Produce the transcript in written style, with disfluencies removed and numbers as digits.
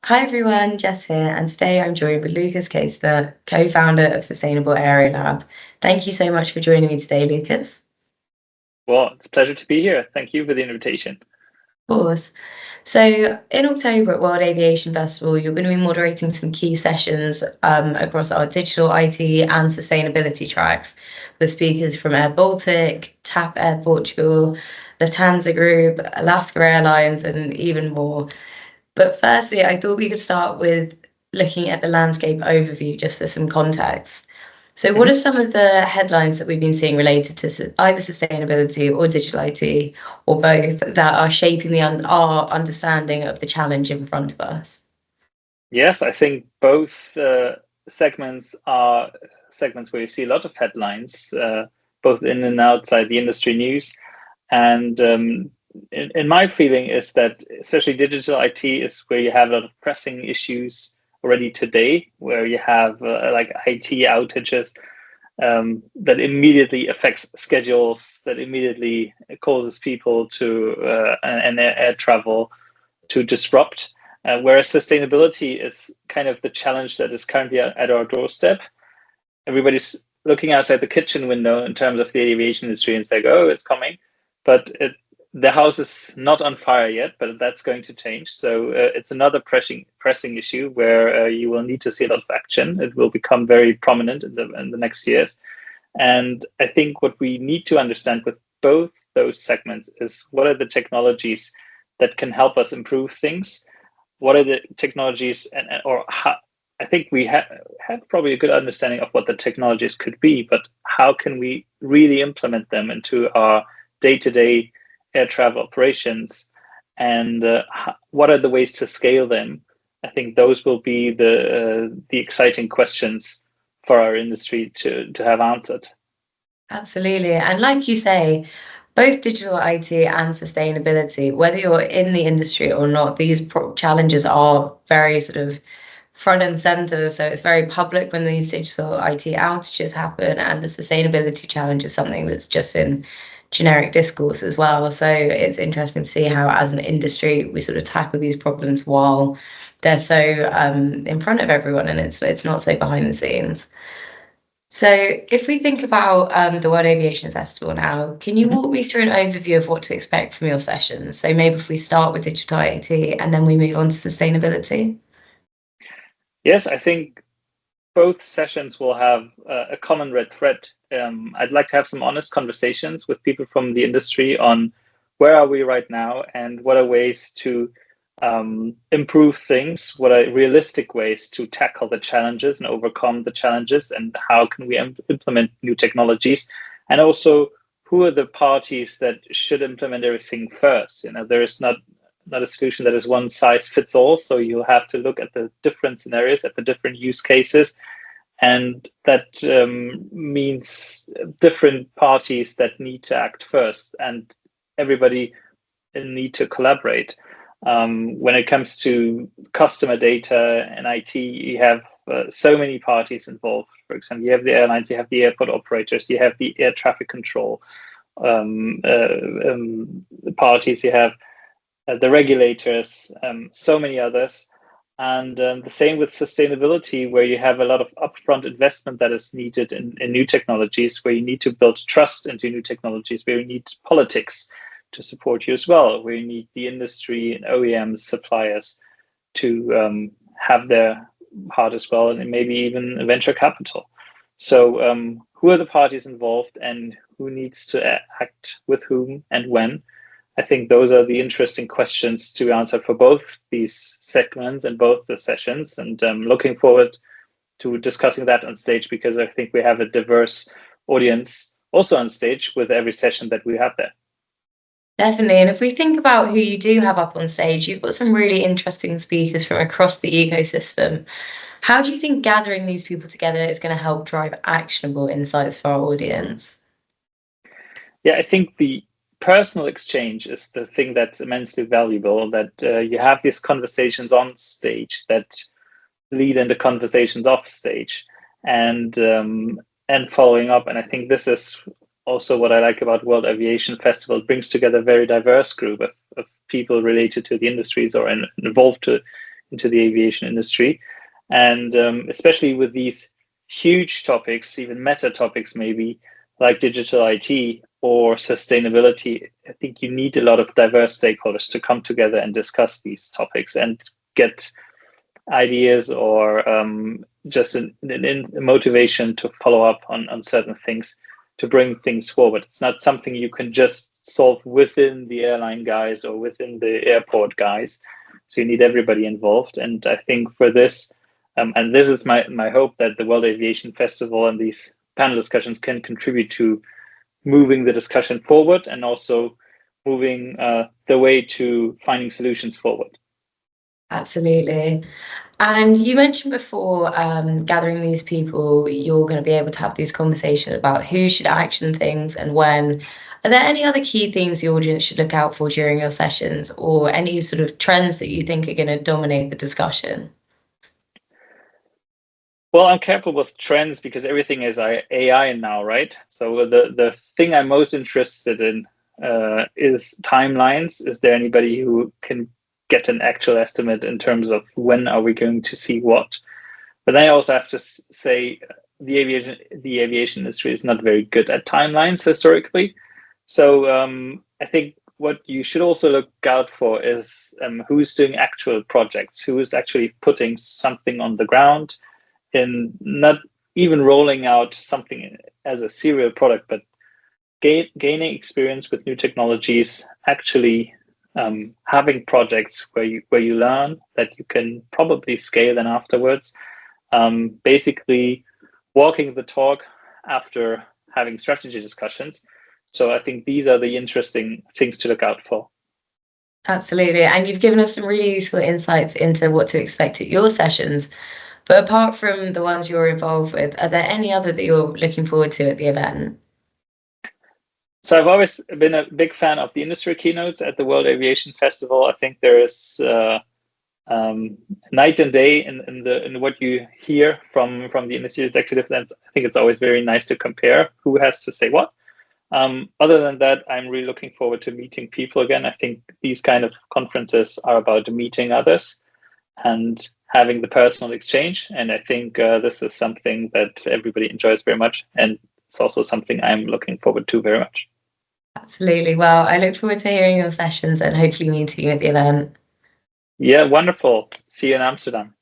Hi everyone, Jess here, and today I'm joined with Lukas Kaestner, co-founder of Sustainable Aero Lab. Thank you so much for joining me today, Lucas. Well, it's a pleasure to be here. Thank you for the invitation. Of course. So in October at World Aviation Festival, you're going to be moderating some key sessions across our digital IT and sustainability tracks with speakers from Air Baltic, TAP Air Portugal, Lufthansa Group, Alaska Airlines, and even more. But firstly, I thought we could start with looking at the landscape overview just for some context. So, what Mhm. are some of the headlines that we've been seeing related to either sustainability or digital IT or both that are shaping our understanding of the challenge in front of us? Yes, I think both segments are segments where you see a lot of headlines, both in and outside the industry news. And in my feeling is that especially digital IT is where you have a lot of pressing issues already today, where you have like IT outages that immediately affects schedules, that immediately causes people to and air travel to disrupt. Whereas sustainability is kind of the challenge that is currently at our doorstep. Everybody's looking outside the kitchen window in terms of the aviation industry and say, "Oh, it's coming," but the house is not on fire yet, but that's going to change. So it's another pressing issue where you will need to see a lot of action. It will become very prominent in the next years. And I think what we need to understand with both those segments is what are the technologies that can help us improve things? What are the technologies or how, I think we have probably a good understanding of what the technologies could be, but how can we really implement them into our day-to-day air travel operations? And what are the ways to scale them? I think those will be the exciting questions for our industry to have answered. Absolutely. And like you say, both digital IT and sustainability, whether you're in the industry or not, these challenges are very sort of front and center. So it's very public when these digital IT outages happen, and the sustainability challenge is something that's just in generic discourse as well. So it's interesting to see how, as an industry, we sort of tackle these problems while they're so in front of everyone, and it's not so behind the scenes. So, if we think about the World Aviation Festival now, can you Mhm. walk me through an overview of what to expect from your sessions? So, maybe if we start with digital IT and then we move on to sustainability. Yes, I think both sessions will have a common red thread. I'd like to have some honest conversations with people from the industry on where are we right now and what are ways to improve things, what are realistic ways to tackle the challenges and overcome the challenges, and how can we implement new technologies, and also who are the parties that should implement everything first. There is not a solution that is one size fits all. So you'll have to look at the different scenarios, at the different use cases, and that means different parties that need to act first, and everybody need to collaborate. When it comes to customer data and IT, you have so many parties involved. For example, you have the airlines, you have the airport operators, you have the air traffic control um, uh, parties, you have the regulators, so many others. And the same with sustainability, where you have a lot of upfront investment that is needed in new technologies, where you need to build trust into new technologies, where you need politics to support you as well, where you need the industry and OEMs, suppliers to have their part as well, and maybe even venture capital. So, who are the parties involved and who needs to act with whom and when? I think those are the interesting questions to answer for both these segments and both the sessions. And I'm looking forward to discussing that on stage because I think we have a diverse audience also on stage with every session that we have there. Definitely. And if we think about who you do have up on stage, you've got some really interesting speakers from across the ecosystem. How do you think gathering these people together is going to help drive actionable insights for our audience? Yeah, I think the personal exchange is the thing that's immensely valuable, that you have these conversations on stage that lead into conversations off stage, and following up. And I think this is also what I like about World Aviation Festival. It brings together a very diverse group of people related to the industries or involved into the aviation industry. And especially with these huge topics, even meta topics maybe, like digital IT or sustainability, I think you need a lot of diverse stakeholders to come together and discuss these topics and get ideas or just a motivation to follow up on certain things to bring things forward. It's not something you can just solve within the airline guys or within the airport guys. So you need everybody involved. And I think for this, and this is my hope, that the World Aviation Festival and these panel discussions can contribute to moving the discussion forward and also moving the way to finding solutions forward. Absolutely. And you mentioned before, gathering these people, you're going to be able to have these conversations about who should action things and when. Are there any other key themes the audience should look out for during your sessions, or any sort of trends that you think are going to dominate the discussion? Well, I'm careful with trends because everything is AI now, right? So the thing I'm most interested in is timelines. Is there anybody who can get an actual estimate in terms of when are we going to see what? But then I also have to say the aviation industry is not very good at timelines historically. So I think what you should also look out for is who's doing actual projects, who is actually putting something on the ground, in not even rolling out something as a serial product, but gaining experience with new technologies, actually having projects where you learn that you can probably scale then afterwards. Basically walking the talk after having strategy discussions. So I think these are the interesting things to look out for. Absolutely. And you've given us some really useful insights into what to expect at your sessions. But apart from the ones you're involved with, are there any other that you're looking forward to at the event? So I've always been a big fan of the industry keynotes at the World Aviation Festival. I think there is night and day in what you hear from the industry executives. I think it's always very nice to compare who has to say what. Other than that, I'm really looking forward to meeting people again. I think these kind of conferences are about meeting others and having the personal exchange. And I think this is something that everybody enjoys very much. And it's also something I'm looking forward to very much. Absolutely. Well, I look forward to hearing your sessions and hopefully meeting you at the event. Yeah, wonderful. See you in Amsterdam.